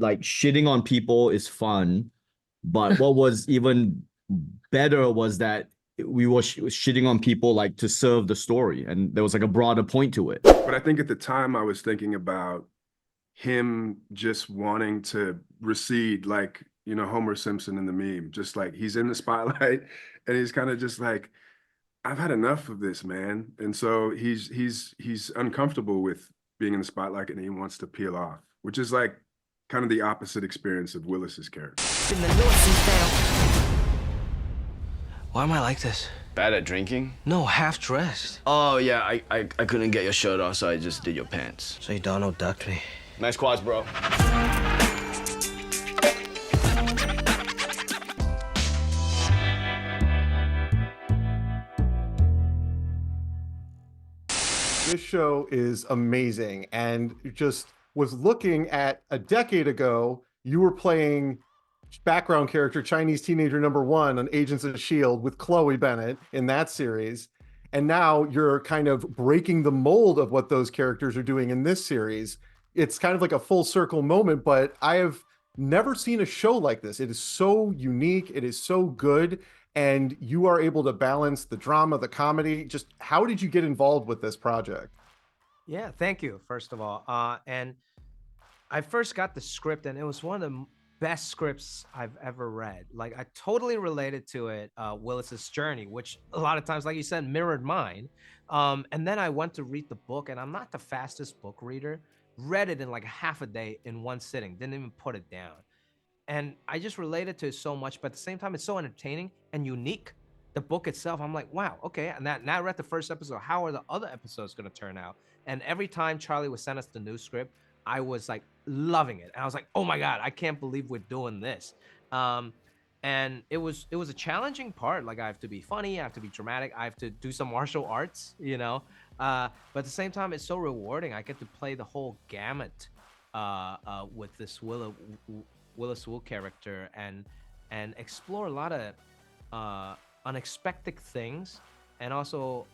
like shitting on people is fun, but what was even better was that we were shitting on people like to serve the story, and there was like a broader point to it. But I think at the time I was thinking about him just wanting to recede, like, you know, Homer Simpson in the meme, just like he's in the spotlight and he's kind of just like, I've had enough of this, man. And so he's uncomfortable with being in the spotlight and he wants to peel off, which is like kind of the opposite experience of Willis's character. Why am I like this? Bad at drinking? No, half dressed. Oh, yeah, I couldn't get your shirt off, so I just did your pants. So you Donald ducked me. Nice quads, bro. This show is amazing, and just was looking at a decade ago, you were playing background character Chinese teenager #1 on Agents of S.H.I.E.L.D. with Chloe Bennet in that series. And now you're kind of breaking the mold of what those characters are doing in this series. It's kind of like a full circle moment, but I have never seen a show like this. It is so unique. It is so good. And you are able to balance the drama, the comedy. Just how did you get involved with this project? Yeah, thank you, first of all. And I first got the script, and it was one of the best scripts I've ever read. Like, I totally related to it, Willis's journey, which a lot of times, like you said, mirrored mine. And then I went to read the book, and I'm not the fastest book reader. Read it in like half a day in one sitting, didn't even put it down. And I just related to it so much, but at the same time, it's so entertaining and unique. The book itself, I'm like, wow, okay. And now I read the first episode. How are the other episodes going to turn out? And every time Charlie would send us the new script, I was like loving it. And I was like, oh my God, I can't believe we're doing this. And it was a challenging part. Like, I have to be funny, I have to be dramatic, I have to do some martial arts, you know. But at the same time, it's so rewarding. I get to play the whole gamut with this Willis Wu character and explore a lot of unexpected things, and also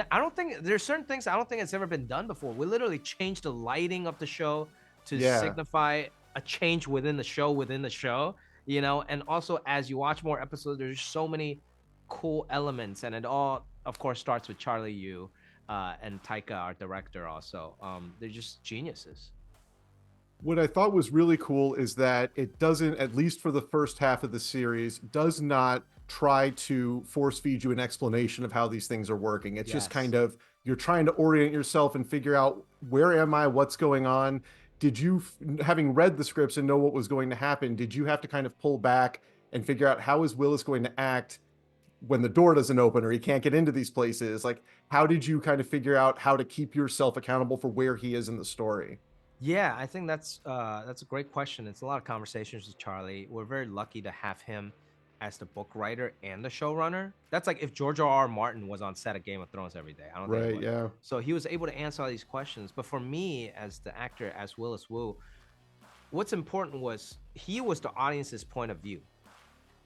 I don't think there's certain things I don't think it's ever been done before. We literally changed the lighting of the show to signify a change within the show, you know. And also, as you watch more episodes, there's so many cool elements, and it all, of course, starts with Charlie Yu and Taika, our director. Also, they're just geniuses. What I thought was really cool is that it doesn't, at least for the first half of the series, does not try to force feed you an explanation of how these things are working. It's just kind of, you're trying to orient yourself and figure out, where am I, what's going on? Did you, having read the scripts and know what was going to happen, did you have to kind of pull back and figure out how is Willis going to act when the door doesn't open or he can't get into these places? Like, how did you kind of figure out how to keep yourself accountable for where he is in the story? Yeah, I think that's a great question. It's a lot of conversations with Charlie. We're very lucky to have him as the book writer and the showrunner. That's like if George R.R. Martin was on set of Game of Thrones every day. I don't think he would. Yeah. So he was able to answer all these questions. But for me, as the actor, as Willis Wu, what's important was he was the audience's point of view.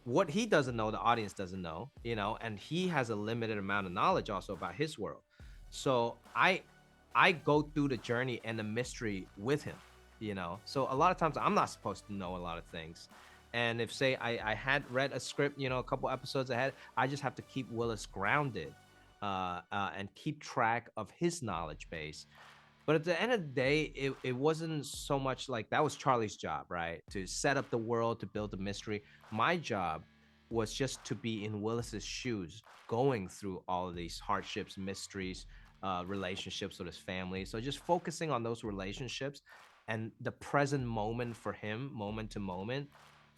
What he doesn't know, the audience doesn't know, you know, and he has a limited amount of knowledge also about his world. So I go through the journey and the mystery with him, you know? So a lot of times I'm not supposed to know a lot of things. And if, say, I had read a script, you know, a couple episodes ahead, I just have to keep Willis grounded and keep track of his knowledge base. But at the end of the day, it wasn't so much like that was Charlie's job, right? To set up the world, to build the mystery. My job was just to be in Willis's shoes, going through all of these hardships, mysteries, relationships with his family. So just focusing on those relationships and the present moment for him, moment to moment,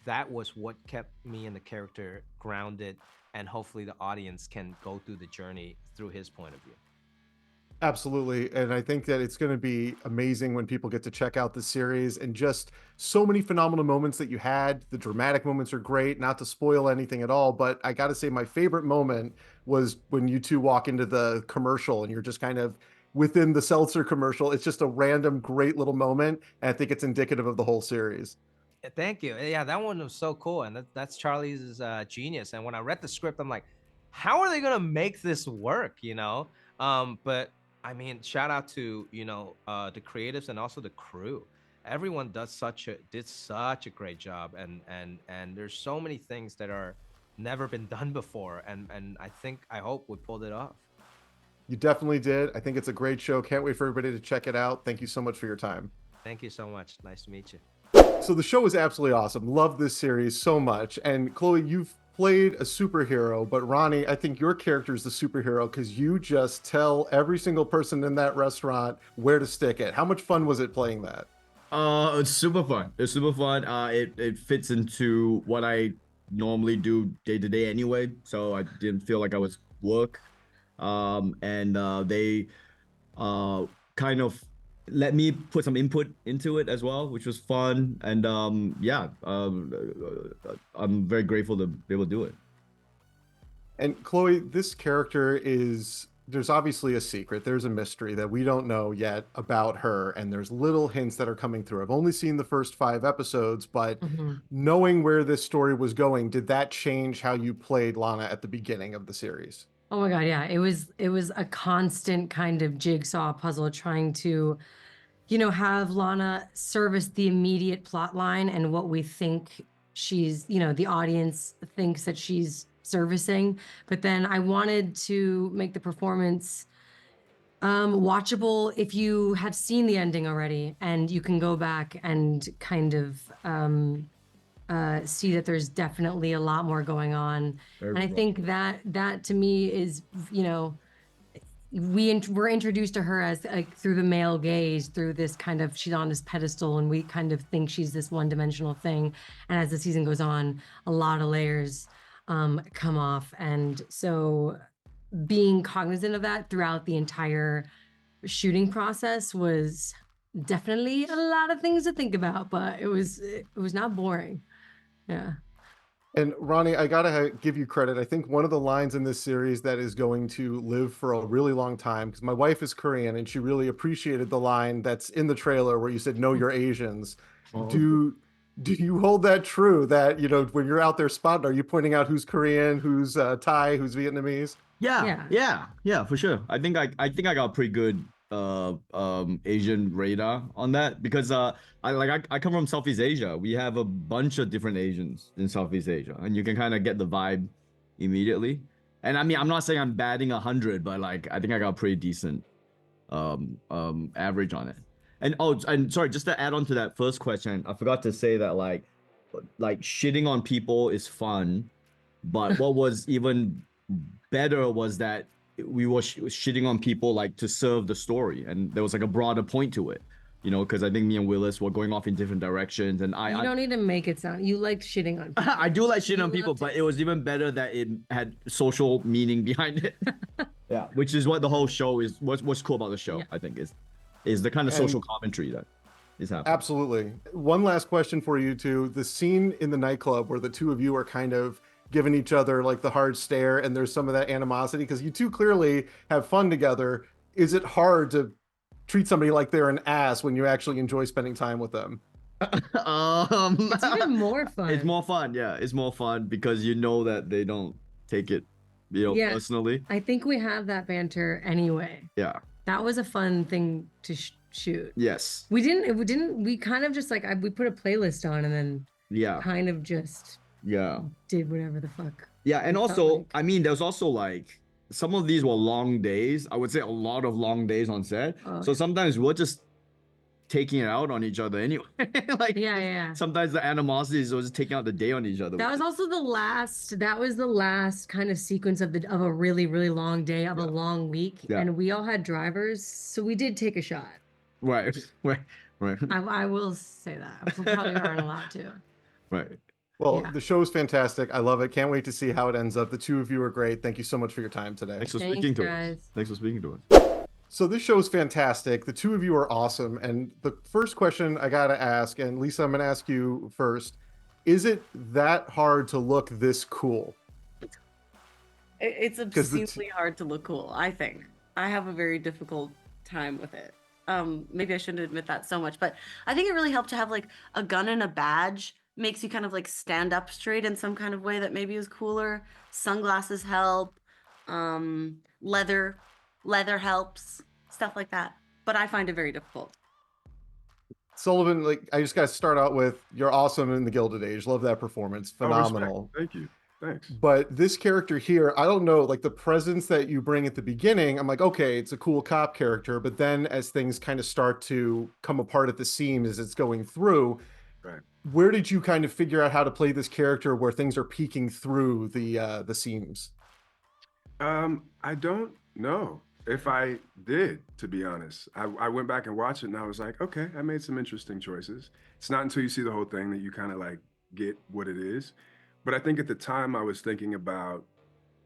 that was what kept me and the character grounded, and hopefully the audience can go through the journey through his point of view. Absolutely. And I think that it's going to be amazing when people get to check out the series, and just so many phenomenal moments that you had. The dramatic moments are great, not to spoil anything at all, but I got to say my favorite moment was when you two walk into the commercial and you're just kind of within the seltzer commercial. It's just a random great little moment, and I think it's indicative of the whole series. Thank you. Yeah, that one was so cool, and that's Charlie's genius. And when I read the script, I'm like, how are they gonna make this work? You know, but I mean, shout out to, you know, the creatives and also the crew. everyone did such a great job, and there's so many things that are never been done before, and I hope we pulled it off. You definitely did. I think it's a great show. Can't wait for everybody to check it out. Thank you so much for your time. Thank you so much. Nice to meet you. So the show is absolutely awesome. Love this series so much. And Chloe, you've played a superhero, but Ronnie, I think your character is the superhero because you just tell every single person in that restaurant where to stick it. How much fun was it playing that? It's super fun. It's super fun. It fits into what I normally do day to day anyway, so I didn't feel like I was work. And they kind of let me put some input into it as well, which was fun. And yeah, I'm very grateful to be able to do it. And Chloe, this character is, there's obviously a secret. There's a mystery that we don't know yet about her. And there's little hints that are coming through. I've only seen the first 5 episodes, but knowing where this story was going, did that change how you played Lana at the beginning of the series? Oh my God, yeah. It was a constant kind of jigsaw puzzle trying to, have Lana service the immediate plot line and what we think she's, the audience thinks that she's servicing. But then I wanted to make the performance watchable if you have seen the ending already, and you can go back and kind of see that there's definitely a lot more going on. Very And I rough. think that to me is, we're introduced to her as like through the male gaze, through this kind of, she's on this pedestal and we kind of think she's this one-dimensional thing. And as the season goes on, a lot of layers come off. And so being cognizant of that throughout the entire shooting process was definitely a lot of things to think about, but it was not boring. Yeah. And Ronnie, I gotta give you credit. I think one of the lines in this series that is going to live for a really long time, because my wife is Korean and she really appreciated the line that's in the trailer where you said, "No, you're Asians." Do you hold that true? That when you're out there spotting, are you pointing out who's Korean, who's Thai, who's Vietnamese? Yeah, for sure. I think I got a pretty good Asian radar on that because I come from Southeast Asia. We have a bunch of different Asians in Southeast Asia, and you can kind of get the vibe immediately. And I mean, I'm not saying I'm batting 100, but like I think I got a pretty decent average on it. And sorry, just to add on to that first question, I forgot to say that like shitting on people is fun, but what was even better was that we were shitting on people like to serve the story, and there was like a broader point to it, because I think me and Willis were going off in different directions, and You don't need to make it sound, you liked shitting on people. I do like shitting You on people, loved but it. it was even better that it had social meaning behind it. Yeah, which is what the whole show is. What's cool about the show, Yeah. I think, is the kind of social commentary that is happening. Absolutely. One last question for you two. The scene in the nightclub where the two of you are kind of giving each other like the hard stare and there's some of that animosity because you two clearly have fun together. Is it hard to treat somebody like they're an ass when you actually enjoy spending time with them? It's even more fun. It's more fun, yeah. It's more fun because you know that they don't take it, Yeah. personally. I think we have that banter anyway. Yeah. That was a fun thing to shoot. Yes. We kind of just like, we put a playlist on and then Yeah. kind of just Yeah. did whatever the fuck. Yeah, and it felt also, like. I mean, there's also like some of these were long days. I would say a lot of long days on set. Oh, So yeah. sometimes we're just taking it out on each other anyway. Like Yeah. sometimes the animosity is just taking out the day on each other. That was also the last kind of sequence of a really, really long day of a long week. Yeah. And we all had drivers, so we did take a shot. Right. I will say that. We probably aren't allowed to. Right. Well, Yeah. the show is fantastic. I love it. Can't wait to see how it ends up. The two of you are great. Thank you so much for your time today. Thanks for Thanks, speaking to us. guys. Thanks for speaking to us. So this show is fantastic. The two of you are awesome. And the first question I got to ask, and Lisa, I'm going to ask you first, is it that hard to look this cool? It's 'Cause the obscenely hard to look cool, I think. I have a very difficult time with it. Maybe I shouldn't admit that so much, but I think it really helped to have like a gun and a badge. Makes you kind of like stand up straight in some kind of way that maybe is cooler. Sunglasses help. Leather helps. Stuff like that. But I find it very difficult. Sullivan, like I just got to start out with you're awesome in the Gilded Age. Love that performance, Oh, respect. phenomenal. Thank you. Thanks. But this character here, I don't know, like the presence that you bring at the beginning, I'm like, okay, it's a cool cop character. But then as things kind of start to come apart at the seams as it's going through, Right. where did you kind of figure out how to play this character where things are peeking through the seams? I don't know if I did, to be honest. I went back and watched it and I was like, okay, I made some interesting choices. It's not until you see the whole thing that you kind of like get what it is. But I think at the time I was thinking about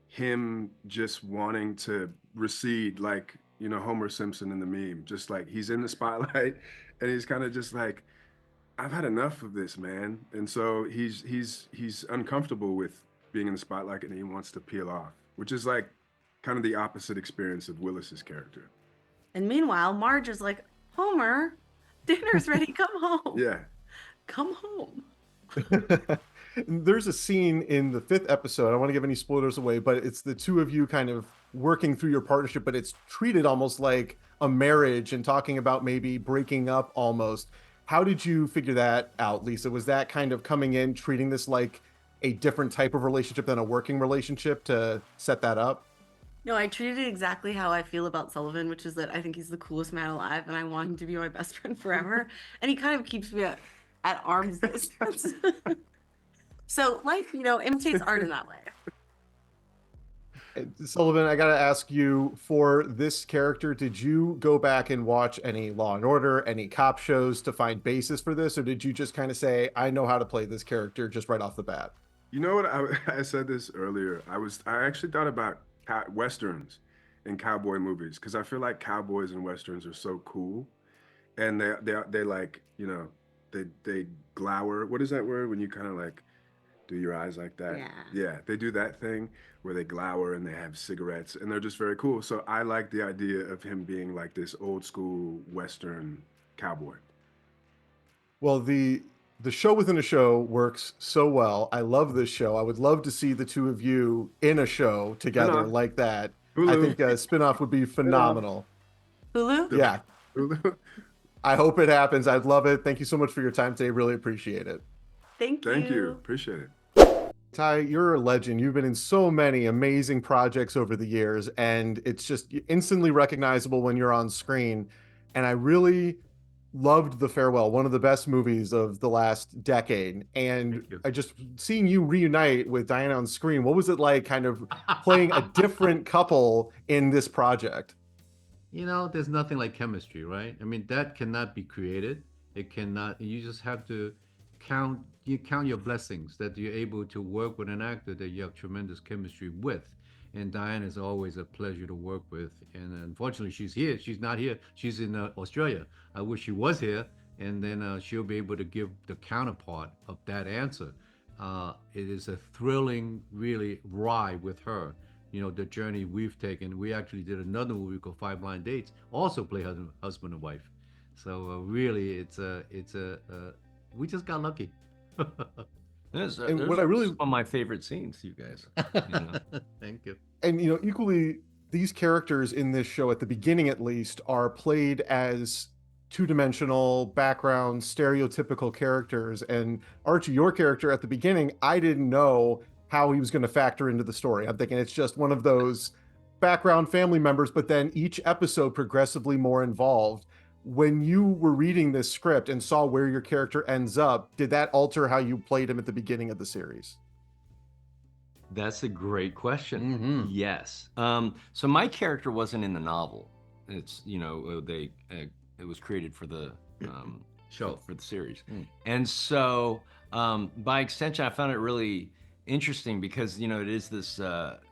him just wanting to recede, like, you know, Homer Simpson in the meme, just like he's in the spotlight and he's kind of just like, I've had enough of this, man. And so he's uncomfortable with being in the spotlight and he wants to peel off, which is like kind of the opposite experience of Willis's character. And meanwhile, Marge is like, Homer, dinner's ready. Come home. Yeah. Come home. There's a scene in the 5th episode. I don't want to give any spoilers away, but it's the two of you kind of working through your partnership, but it's treated almost like a marriage and talking about maybe breaking up almost. How did you figure that out, Lisa? Was that kind of coming in, treating this like a different type of relationship than a working relationship to set that up? No, I treated it exactly how I feel about Sullivan, which is that I think he's the coolest man alive and I want him to be my best friend forever. And he kind of keeps me at arm's distance. So life, you know, imitates art in that way. Sullivan, I got to ask you, for this character, did you go back and watch any Law and Order, any cop shows to find basis for this? Or did you just kind of say, I know how to play this character just right off the bat? You know what? I said this earlier. I actually thought about Westerns and cowboy movies because I feel like cowboys and Westerns are so cool. And they like, you know, they glower. What is that word when you kind of like do your eyes like that? Yeah, they do that thing where they glower and they have cigarettes and they're just very cool. So I like the idea of him being like this old school Western cowboy. Well, the show within a show works so well. I love this show. I would love to see the two of you in a show together Spin-off. like that. Hulu. I think a spinoff would be phenomenal. Hulu? Yeah, Hulu. I hope it happens. I'd love it. Thank you so much for your time today. Really appreciate it. Thank you. Thank you. Appreciate it. Ty, you're a legend. You've been in so many amazing projects over the years, and it's just instantly recognizable when you're on screen. And I really loved The Farewell, one of the best movies of the last decade. And I just seeing you reunite with Diana on screen, what was it like kind of playing a different couple in this project? You know, there's nothing like chemistry, right? I mean, that cannot be created. It cannot, you just have to count your blessings that you're able to work with an actor that you have tremendous chemistry with. And Diane is always a pleasure to work with. And unfortunately, she's here. She's not here. She's in Australia. I wish she was here. And then she'll be able to give the counterpart of that answer. It is a thrilling, really, ride with her. You know, the journey we've taken. We actually did another movie called 5 Blind Dates, also play husband and wife. So really, we just got lucky. And what I really one of my favorite scenes, you guys. You know? Thank you. And you know, equally, these characters in this show, at the beginning at least, are played as two-dimensional background, stereotypical characters. And Archie, your character at the beginning, I didn't know how he was going to factor into the story. I'm thinking it's just one of those background family members, but then each episode progressively more involved. When you were reading this script and saw where your character ends up, did that alter how you played him at the beginning of the series? That's a great question. Mm-hmm. Yes. So my character wasn't in the novel. It's, you know, it was created for the Show. for the series. And so by extension, I found it really interesting because, you know, it is this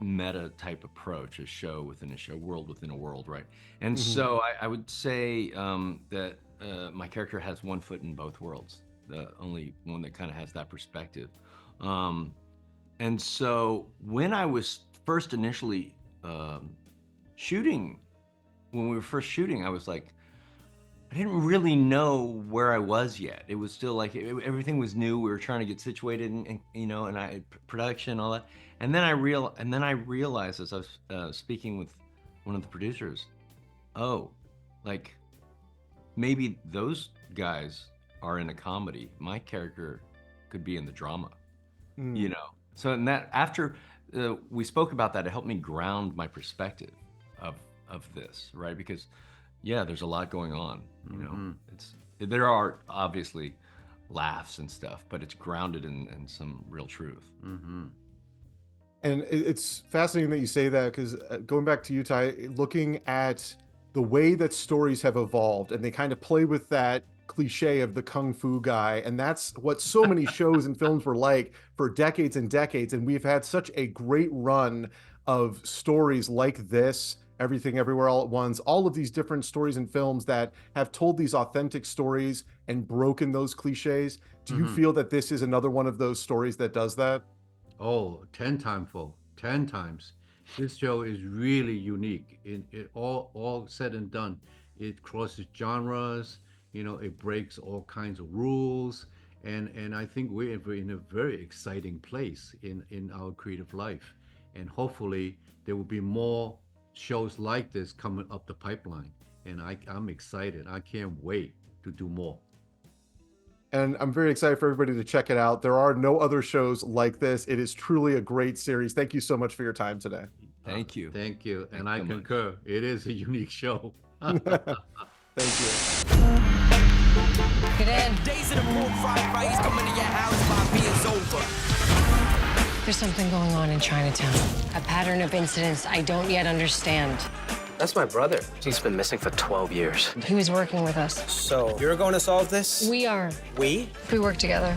meta type approach, a show within a show, world within a world, right? And so I would say that my character has one foot in both worlds, the only one that kind of has that perspective. And so when I was first initially shooting, when we were first shooting, I was like, I didn't really know where I was yet. It was still like everything was new. We were trying to get situated, and you know, and production, all that. And then I realized as I was speaking with one of the producers, oh, like maybe those guys are in a comedy, my character could be in the drama. Mm. You know, so in that after we spoke about that, it helped me ground my perspective of this, right? Because yeah, there's a lot going on. You know, there are obviously laughs and stuff, but it's grounded in some real truth. And it's fascinating that you say that, because going back to you, Ty, looking at the way that stories have evolved, and they kind of play with that cliche of the kung fu guy, and that's what so many shows and films were like for decades and decades. And we've had such a great run of stories like this, Everything Everywhere All at Once, all of these different stories and films that have told these authentic stories and broken those cliches. Do you feel that this is another one of those stories that does that? Oh, 10 times full, 10 times. This show is really unique. It all said and done. It crosses genres, you know, it breaks all kinds of rules. And I think we're in a very exciting place in our creative life. And hopefully there will be more shows like this coming up the pipeline. And I'm excited. I can't wait to do more. And I'm very excited for everybody to check it out. There are no other shows like this. It is truly a great series. Thank you so much for your time today. Thank you. Thank you. Thank And you I so much. concur. It is a unique show. Thank you. Get in. Days of the pork fried rice coming to your house, my beer's over. There's something going on in Chinatown. A pattern of incidents I don't yet understand. That's my brother. He's been missing for 12 years. He was working with us. So, you're going to solve this? We are. We? We work together.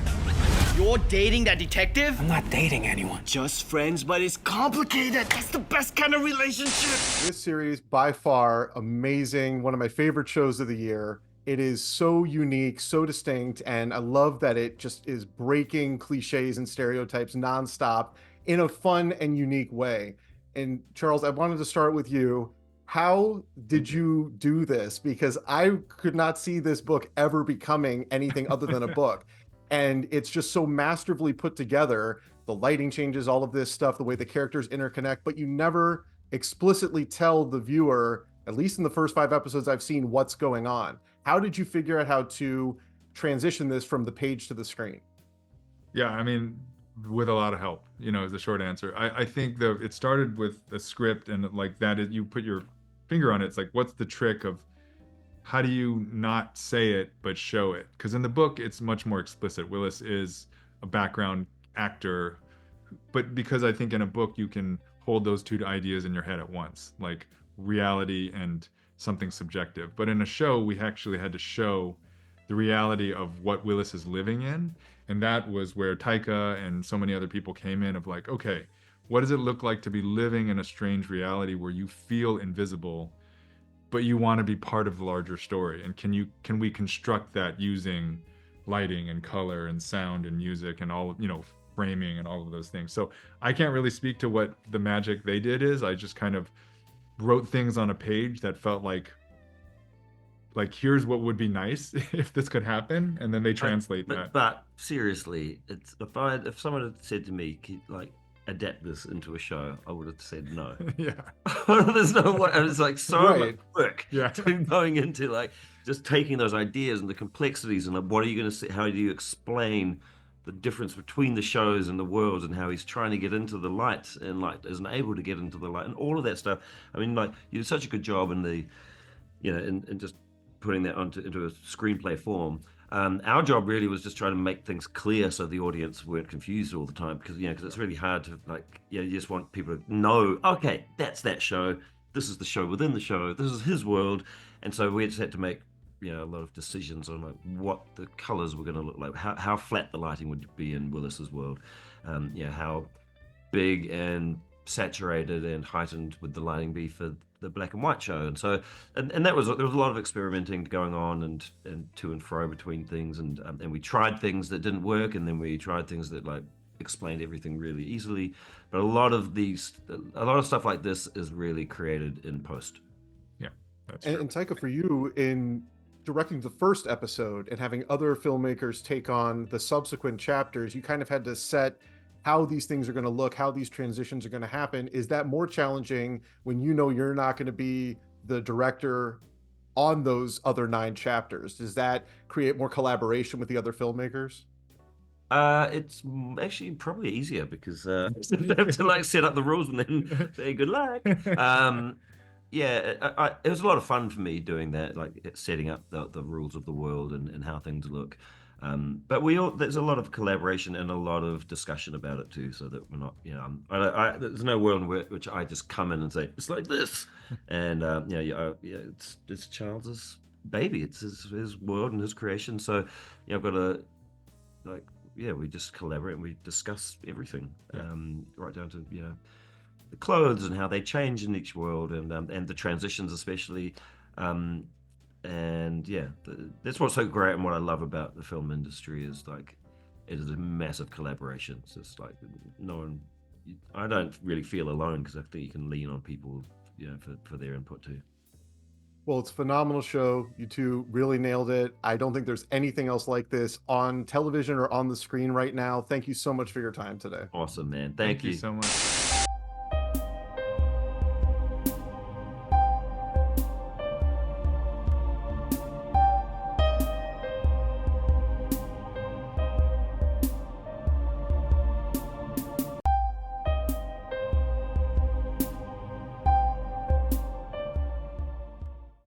You're dating that detective? I'm not dating anyone. Just friends, but it's complicated. That's the best kind of relationship. This series, by far, amazing. One of my favorite shows of the year. It is so unique, so distinct, and I love that it just is breaking cliches and stereotypes nonstop in a fun and unique way. And Charles, I wanted to start with you. How did you do this? Because I could not see this book ever becoming anything other than a book. And it's just so masterfully put together. The lighting changes, all of this stuff, the way the characters interconnect, but you never explicitly tell the viewer, at least in the first 5 episodes I've seen, what's going on. How did you figure out how to transition this from the page to the screen? Yeah, I mean, with a lot of help, you know, is the short answer. I think that it started with a script, and like that is, you put your finger on it. It's like, what's the trick of how do you not say it but show it? Because in the book it's much more explicit. Willis is a background actor, but because I think in a book you can hold those two ideas in your head at once, like reality and something subjective. But in a show we actually had to show the reality of what Willis is living in, and that was where Taika and so many other people came in of like, okay, what does it look like to be living in a strange reality where you feel invisible, but you want to be part of the larger story? And can we construct that using lighting and color and sound and music and all, you know, framing and all of those things? So I can't really speak to what the magic they did is. I just kind of wrote things on a page that felt like here's what would be nice if this could happen, and then they translate that. But seriously, it's if someone had said to me, like, adapt this into a show, I would have said no. Yeah. There's no way. It's like so much work Yeah. going into like just taking those ideas and the complexities and like, what are you going to say? How do you explain the difference between the shows and the worlds, and how he's trying to get into the light and like isn't able to get into the light and all of that stuff. I mean, like, you did such a good job in the, you know, in just putting that into a screenplay form. Our job really was just trying to make things clear so the audience weren't confused all the time, because it's really hard to, like, you just want people to know, okay, that's that show, this is the show within the show, this is his world. And so we just had to make a lot of decisions on like what the colors were going to look like, how flat the lighting would be in Willis's world, how big and saturated and heightened would the lighting be for the black and white show. And so and there was a lot of experimenting going on and to and fro between things, and we tried things that didn't work, and then we tried things that like explained everything really easily. But a lot of stuff like this is really created in post. Yeah, that's and Taika, for you, in directing the first episode and having other filmmakers take on the subsequent chapters, you kind of had to set how these things are going to look, how these transitions are going to happen. Is that more challenging when you know you're not going to be the director on those other 9 chapters? Does that create more collaboration with the other filmmakers? It's actually probably easier because they have to like set up the rules and then say good luck. Yeah, it was a lot of fun for me doing that, like setting up the rules of the world and how things look. But there's a lot of collaboration and a lot of discussion about it too, so that we're not, you know, there's no world in which I just come in and say it's like this, and it's Charles's baby, it's his world and his creation. So I've got to we just collaborate and we discuss everything, right down to the clothes and how they change in each world, and the transitions especially, that's what's so great and what I love about the film industry is like it is a massive collaboration. So it's like I don't really feel alone because I think you can lean on people, for their input too. Well, it's a phenomenal show. You two really nailed it. I don't think there's anything else like this on television or on the screen right now. Thank you so much for your time today. Awesome, man. Thank you so much.